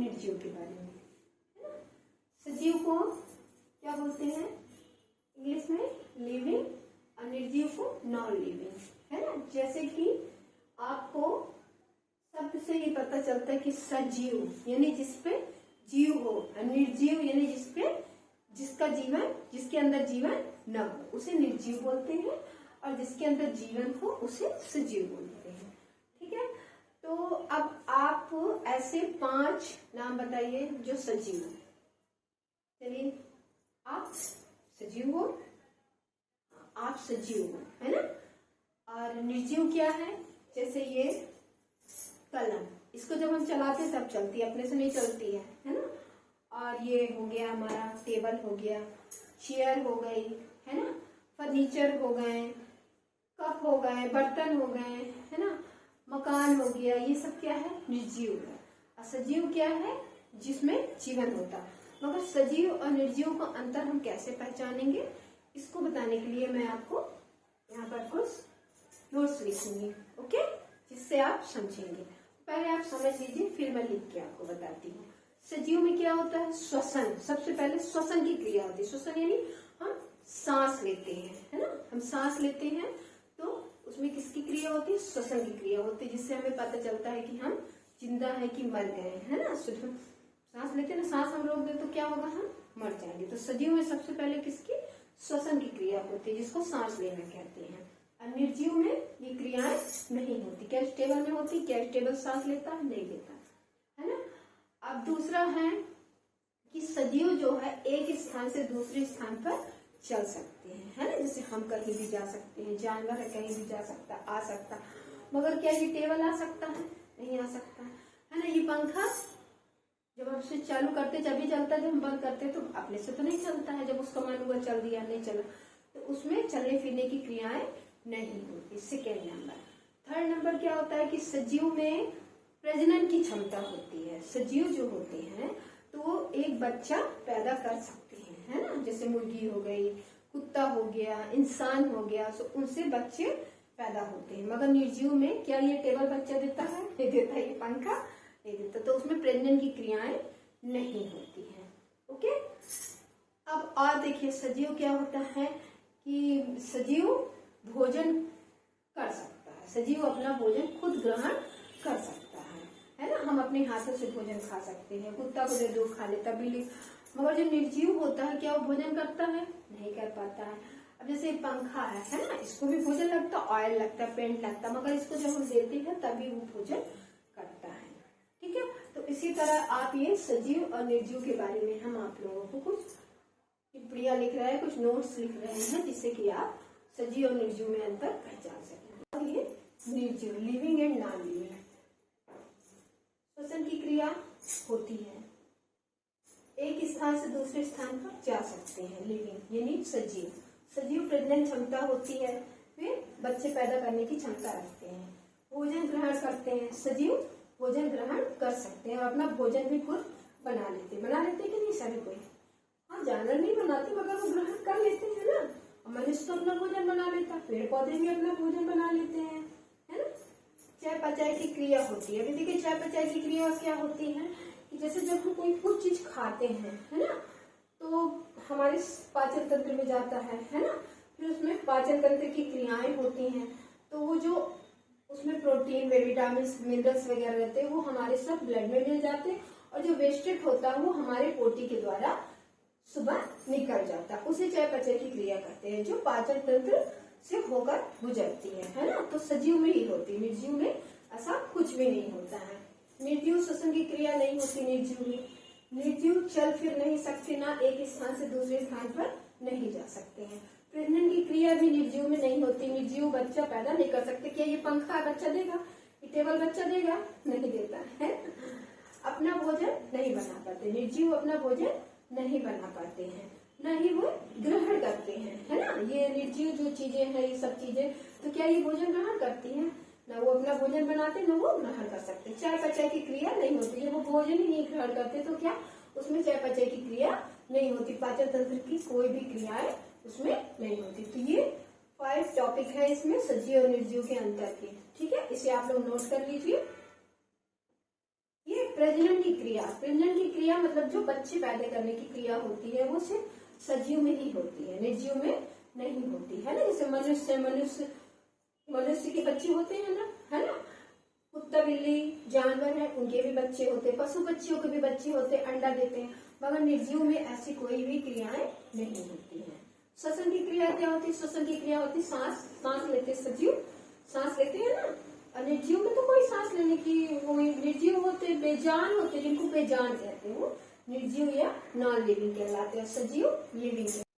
निर्जीव के बारे में, है ना। सजीव को क्या बोलते हैं इंग्लिश में? लिविंग। और निर्जीव को नॉन लिविंग, है ना। जैसे कि आपको शब्द से ही पता चलता है कि सजीव यानी जिसपे जीव हो, और निर्जीव यानी जिसका जीवन, जिसके अंदर जीवन न हो उसे निर्जीव बोलते हैं, और जिसके अंदर जीवन हो उसे सजीव बोलते हैं। ठीक है, तो अब आप ऐसे 5 नाम बताइए जो सजीव है। चलिए, आप सजीव हो, आप सजीव हो, है ना। और निर्जीव क्या है? जैसे ये कलम, इसको जब हम चलाते हैं तब चलती है, अपने से नहीं चलती है ना। और ये हो गया हमारा टेबल, हो गया चेयर, हो गई, है ना। फर्नीचर हो गए, कप हो गए, बर्तन हो गए, है ना। मकान हो गया, ये सब क्या है? निर्जीव है। और सजीव क्या है? जिसमें जीवन होता है। मगर सजीव और निर्जीव का अंतर हम कैसे पहचानेंगे, इसको बताने के लिए मैं आपको यहाँ पर कुछ नोट्स लिखूंगी, ओके, जिससे आप समझेंगे। पहले आप समझ लीजिए, फिर मैं लिख के आपको बताती हूँ। सजीव में क्या होता है? श्वसन। सबसे पहले श्वसन की क्रिया होती है। श्वसन यानी हम सांस लेते हैं, है ना। हम सांस लेते हैं तो उसमें किसकी क्रिया होती है? श्वसन की क्रिया होती है, जिससे हमें पता चलता है कि हम जिंदा है कि मर गए, है ना। सांस लेते हैं ना, सांस हम रोक दें तो क्या होगा? हम मर जाएंगे। तो सजीव में सबसे पहले किसकी? श्वसन की क्रिया होती है, जिसको सांस लेना कहते हैं। और निर्जीव में ये क्रियाएं नहीं होती। क्या स्टेबल में होती? क्या स्टेबल सांस लेता है? नहीं लेता, है ना। अब दूसरा है कि सजीव जो है एक स्थान से दूसरे स्थान पर चल सकते हैं, है ना। जैसे हम कहीं भी जा सकते हैं, जानवर है कहीं भी जा सकता, आ सकता। मगर क्या ये टेबल आ सकता है? नहीं आ सकता, है ना। ये पंखा जब हम स्विच चालू करते जब भी चलता है, जब हम बंद करते तो अपने से तो नहीं चलता है। जब उसका मन हुआ चल दिया, नहीं चला, तो उसमें चलने फिरने की क्रियाएं नहीं होती। Second number. थर्ड नंबर क्या होता है कि सजीव में प्रजनन की क्षमता होती है। सजीव जो होते हैं तो वो एक बच्चा पैदा कर सकते हैं, है ना। जैसे मुर्गी हो गई, कुत्ता हो गया, इंसान हो गया, तो उनसे बच्चे पैदा होते हैं। मगर निर्जीव में क्या ये टेबल बच्चा देता है? नहीं देता। ये पंखा नहीं देता। तो उसमें प्रजनन की क्रियाएं नहीं होती हैं, ओके। अब और देखिए, सजीव क्या होता है कि सजीव भोजन कर सकता है। सजीव अपना भोजन खुद ग्रहण कर सकता है ना। हम अपने हाथों से भोजन खा सकते हैं, कुत्ता को दे दो खा लेता, बिल्ली। मगर जो निर्जीव होता है क्या वो भोजन करता है? नहीं कर पाता है। अब जैसे पंखा है ना, इसको भी भोजन लगता, ऑयल लगता, पेंट लगता, मगर इसको जब हम देते हैं तभी वो भोजन करता है। ठीक है, तो इसी तरह आप ये सजीव और निर्जीव के बारे में हम आप लोगों को कुछ टिप्पणियां लिख रहे हैं, कुछ नोट्स लिख रहे हैं, जिससे कि आप सजीव और निर्जीव में अंतर पहचान सकें। और ये निर्जीव, लिविंग एंड नॉन लिविंग। श्वसन की क्रिया होती है, एक स्थान से दूसरे स्थान पर जा सकते हैं। लिविंग यानी सजीव। सजीव प्रजनन क्षमता होती है, वे बच्चे पैदा करने की क्षमता रखते हैं। भोजन ग्रहण करते हैं। सजीव भोजन ग्रहण कर सकते हैं और अपना भोजन भी खुद बना लेते कि नहीं सभी कोई? हाँ, जानवर नहीं बनाते मगर वो ग्रहण कर लेते हैं ना। मनुष्य तो अपना भोजन बना लेता, पेड़ पौधे भी अपना भोजन बना लेते हैं, है ना। चय पचय की क्रिया होती है। अभी देखिए, चय पचय की क्रिया क्या होती है कि जैसे जब हम कोई कुछ चीज खाते हैं, है ना, तो हमारे पाचन तंत्र में जाता है ना। फिर उसमें पाचन तंत्र की क्रियाएं होती हैं, तो वो जो उसमें प्रोटीन, विटामिन, मिनरल्स वगैरह रहते हैं वो हमारे सब ब्लड में मिल जाते हैं, और जो वेस्टेड होता है वो हमारे पोटी के द्वारा सुबह निकल जाता है। उसे चय पचय की क्रिया कहते हैं, जो पाचन तंत्र से होकर गुजरती है ना। तो सजीव में ही होती है, निर्जीव में ऐसा कुछ भी नहीं होता है। निर्जीव श्वसन की क्रिया नहीं होती निर्जीव में। निर्जीव चल फिर नहीं सकते, ना एक स्थान से दूसरे स्थान पर नहीं जा सकते हैं। प्रजनन की क्रिया भी निर्जीव में नहीं होती। निर्जीव बच्चा पैदा नहीं कर सकते। क्या ये पंखा बच्चा देगा? ये टेबल बच्चा देगा? नहीं देता है। अपना भोजन नहीं बना पाते निर्जीव, अपना भोजन नहीं बना पाते हैं, न ही वो ग्रहण करते हैं, है ना। ये निर्जीव जो चीजें हैं, ये सब चीजें, तो क्या ये भोजन ग्रहण करती हैं? न वो अपना भोजन बनाते, न वो ग्रहण कर सकते। चय पचय की क्रिया नहीं होती। जब वो भोजन ही नहीं ग्रहण करते तो क्या उसमें चय पचय की क्रिया नहीं होती। पाचन तंत्र की कोई भी क्रियाएं उसमें नहीं होती। तो ये 5 टॉपिक है इसमें सजीव और निर्जीव के अंतर के। ठीक है, इसे आप लोग नोट कर लीजिए। ये प्रजनन की क्रिया मतलब जो बच्चे पैदा करने की क्रिया होती है वो सिर्फ सजीव में ही होती है, निर्जीव में नहीं होती है ना। जैसे मनुष्य के बच्चे होते हैं ना, है ना, कुत्ता बिल्ली जानवर है उनके भी बच्चे होते, पशु पक्षियों के भी बच्चे होते, अंडा देते हैं, मगर निर्जीव में ऐसी कोई भी क्रियाएं नहीं होती है। श्वसन की क्रिया क्या होती है? श्वसन की क्रिया होती सांस लेते, सजीव सांस लेते हैं ना, और निर्जीव में तो कोई सांस लेने की वो निर्जीव होते, बेजान होते, जिनको बेजान कहते हैं वो निर्जीव या नॉन लिविंग कहलाते हैं, सजीव लिविंग।